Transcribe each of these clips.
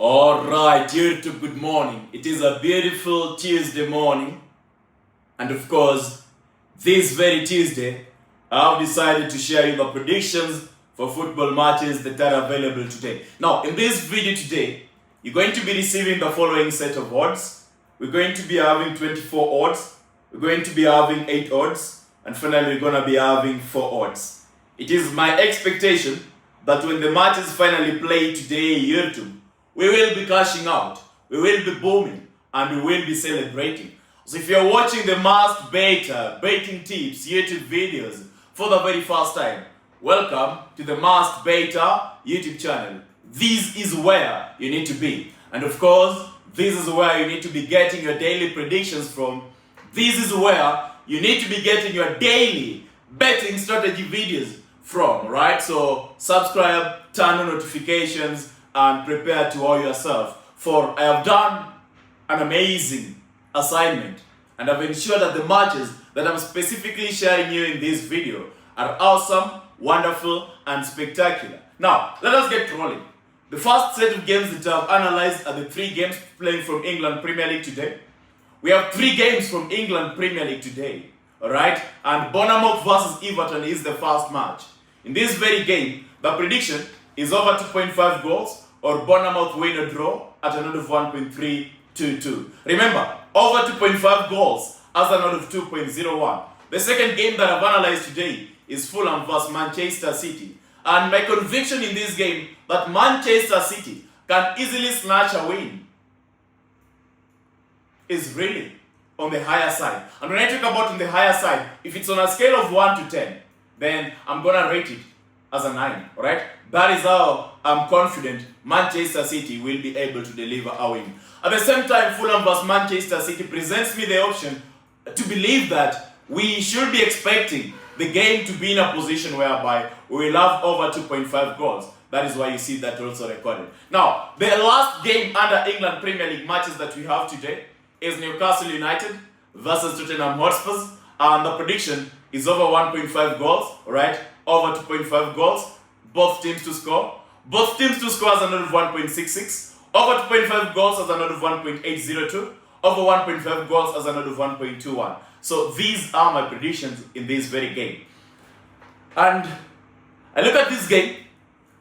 Alright, YouTube, good morning. It is a beautiful Tuesday morning. And of course, this very Tuesday, I have decided to share you the predictions for football matches that are available today. Now, in this video today, you're going to be receiving the following set of odds. We're going to be having 24 odds. We're going to be having 8 odds. And finally, we're going to be having 4 odds. It is my expectation that when the matches finally play today, YouTube, we will be cashing out, we will be booming, and we will be celebrating. So if you're watching the Must Beta Betting Tips YouTube videos for the very first time, welcome to the Must Beta YouTube channel. This is where you need to be. And of course, this is where you need to be getting your daily predictions from. This is where you need to be getting your daily betting strategy videos from, right? So subscribe, turn on notifications, and prepare to owe yourself, for I have done an amazing assignment and I've ensured that the matches that I'm specifically sharing you in this video are awesome, wonderful, and spectacular. Now, let us get rolling. The first set of games that I've analyzed are the 3 games playing from England Premier League today. We have 3 games from England Premier League today, alright? And Bournemouth versus Everton is the first match. In this very game, the prediction is over 2.5 goals or Bournemouth win or draw at an odd of 1.322. Remember, over 2.5 goals as an odd of 2.01. The second game that I've analyzed today is Fulham vs Manchester City. And my conviction in this game that Manchester City can easily snatch a win is really on the higher side. And when I talk about on the higher side, if it's on a scale of 1 to 10, then I'm gonna rate it as a 9, alright? That is how I'm confident Manchester City will be able to deliver a win. At the same time, Fulham vs Manchester City presents me the option to believe that we should be expecting the game to be in a position whereby we will have over 2.5 goals. That is why you see that also recorded. Now, the last game under England Premier League matches that we have today is Newcastle United versus Tottenham Hotspurs. And the prediction is over 1.5 goals, right? Over 2.5 goals. Both teams to score. Both teams to score as an odd of 1.66. Over 2.5 goals as an odd of 1.802. Over 1.5 goals as an odd of 1.21. So these are my predictions in this very game. And I look at this game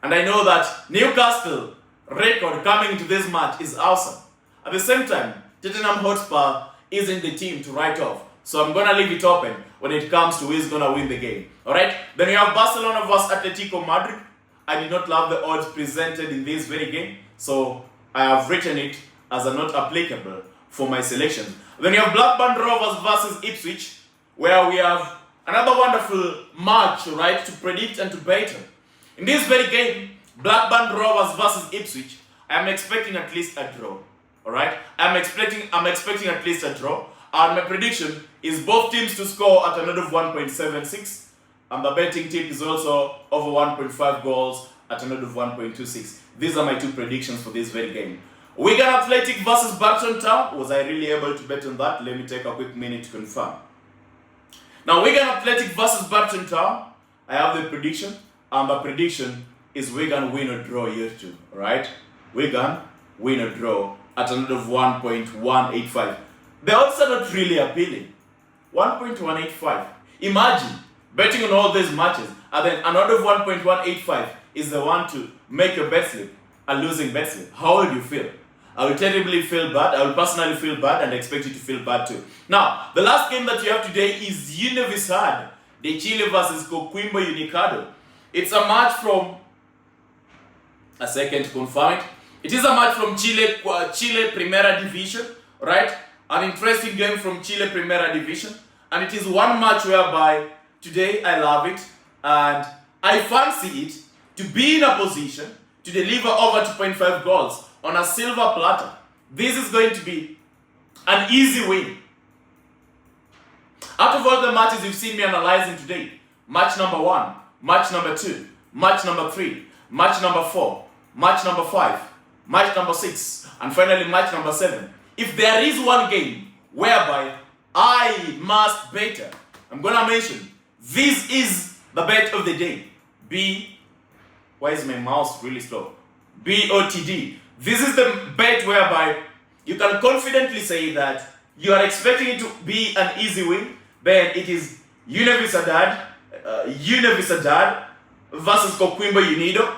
and I know that Newcastle record coming into this match is awesome. At the same time, Tottenham Hotspur isn't the team to write off. So I'm going to leave it open when it comes to who is going to win the game. Alright? Then we have Barcelona vs Atletico Madrid. I did not love the odds presented in this very game. So I have written it as a not applicable for my selections. Then you have Blackburn Rovers versus Ipswich, where we have another wonderful match, right, to predict and to bet on. In this very game, Blackburn Rovers versus Ipswich, I am expecting at least a draw. Alright? I'm expecting at least a draw. And my prediction is both teams to score at an odd of 1.76. And the betting tip is also over 1.5 goals at an odd of 1.26. These are my 2 predictions for this very game. Wigan Athletic versus Burton Town. Was I really able to bet on that? Let me take a quick minute to confirm. Now, Wigan Athletic versus Burton Town. I have the prediction. And the prediction is Wigan win or draw here too. Alright? Wigan win or draw at an odd of 1.185. The odds are not really appealing. 1.185. Imagine betting on all these matches and then an odd of 1.185 is the one to make your bet slip, a losing bet slip. How will you feel? I will terribly feel bad. I will personally feel bad and expect you to feel bad too. Now, the last game that you have today is Universidad de Chile versus Coquimbo Unido. It's a match from, a second to confirm it. It is a match from Chile Primera Division, right? An interesting game from Chile Primera Division. And it is one match whereby today I love it and I fancy it to be in a position to deliver over 2.5 goals on a silver platter. This is going to be an easy win. Out of all the matches you've seen me analyzing today, match number 1, match number 2, match number 3, match number 4, match number 5, match number 6, and finally match number 7. If there is one game whereby I must better, I'm going to mention this is the bet of the day. Why is my mouse really slow? BOTD. This is the bet whereby you can confidently say that you are expecting it to be an easy win. Then it is Universidad versus Coquimbo Unido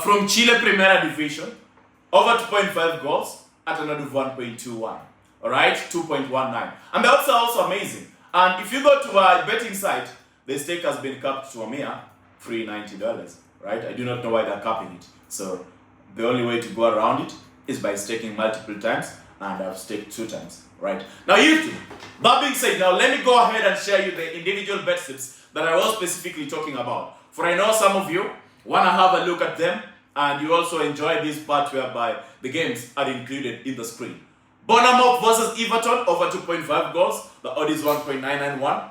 from Chile Primera Division. Over 2.5 goals at an odd of 1.21. Alright, 2.19. And the odds are also amazing. And if you go to a betting site, the stake has been capped to a mere $390. Right? I do not know why they're capping it. So the only way to go around it is by staking multiple times, and I've staked 2 times. Right? Now YouTube, that being said, now let me go ahead and share you the individual bet slips that I was specifically talking about. For I know some of you want to have a look at them, and you also enjoy this part whereby the games are included in the screen. Bournemouth versus Everton over 2.5 goals. The odd is 1.991.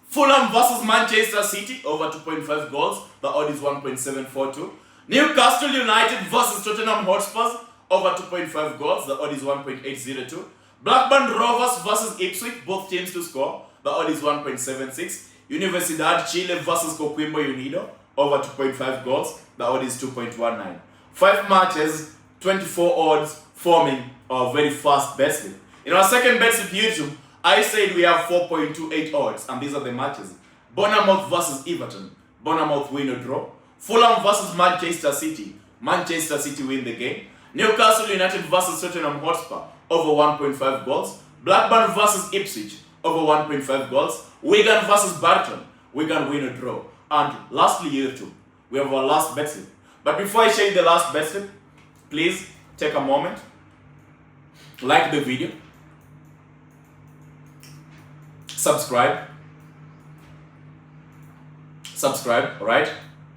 Fulham versus Manchester City over 2.5 goals. The odd is 1.742. Newcastle United versus Tottenham Hotspurs over 2.5 goals. The odd is 1.802. Blackburn Rovers versus Ipswich, both teams to score. The odd is 1.76. Universidad Chile versus Coquimbo Unido over 2.5 goals. The odd is 2.19. 5 matches, 24 odds, forming a very fast bet slip. In our second bet slip YouTube, I said we have 4.28 odds, and these are the matches. Bournemouth versus Everton. Bournemouth win or draw. Fulham versus Manchester City. Manchester City win the game. Newcastle United versus Tottenham Hotspur over 1.5 goals. Blackburn versus Ipswich over 1.5 goals. Wigan versus Barton. Wigan win or draw. And lastly YouTube, we have our last bet slip. But before I show you the last bet slip, please take a moment, like the video, subscribe, alright?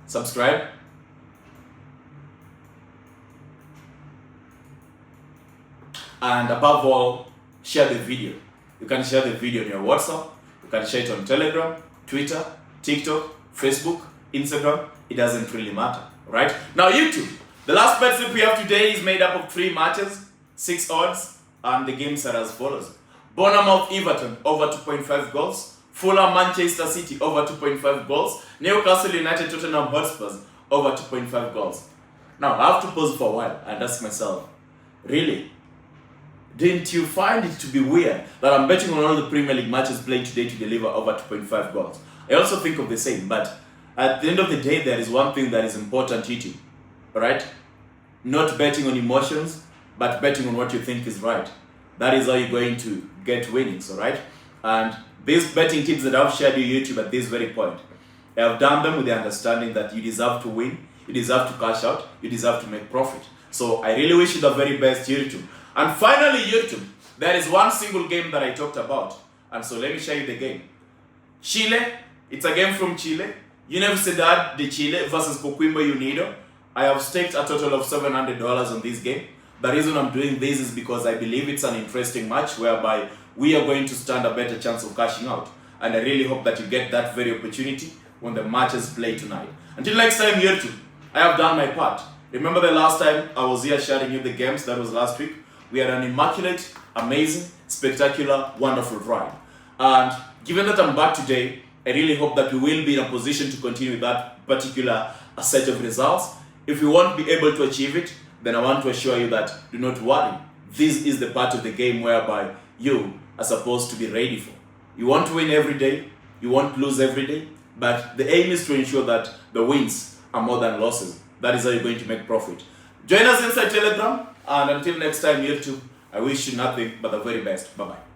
Subscribe. And above all, share the video. You can share the video on your WhatsApp, you can share it on Telegram, Twitter, TikTok, Facebook, Instagram. It doesn't really matter, right? Now YouTube, the last bet slip we have today is made up of 3 matches, 6 odds, and the games are as follows. Bournemouth Everton over 2.5 goals. Fulham Manchester City over 2.5 goals. Newcastle United Tottenham Hotspurs over 2.5 goals. Now I have to pause for a while and ask myself, really? Didn't you find it to be weird that I'm betting on all the Premier League matches played today to deliver over 2.5 goals? I also think of the same, but at the end of the day, there is one thing that is important to you, right? Not betting on emotions, but betting on what you think is right. That is how you're going to get winnings, alright? And these betting tips that I've shared with YouTube at this very point, I have done them with the understanding that you deserve to win, you deserve to cash out, you deserve to make profit. So I really wish you the very best, YouTube. And finally, YouTube, there is one single game that I talked about. And so let me show you the game. Chile, it's a game from Chile. Universidad de Chile versus Coquimbo Unido. I have staked a total of $700 on this game. The reason I'm doing this is because I believe it's an interesting match whereby we are going to stand a better chance of cashing out. And I really hope that you get that very opportunity when the matches play tonight. Until next time, YouTube, I have done my part. Remember the last time I was here sharing you the games? That was last week. We had an immaculate, amazing, spectacular, wonderful ride. And given that I'm back today, I really hope that we will be in a position to continue with that particular set of results. If we won't be able to achieve it, then I want to assure you that do not worry. This is the part of the game whereby you are supposed to be ready for. You want to win every day, you won't lose every day, but the aim is to ensure that the wins are more than losses. That is how you're going to make profit. Join us inside Telegram, and until next time, YouTube, I wish you nothing but the very best. Bye-bye.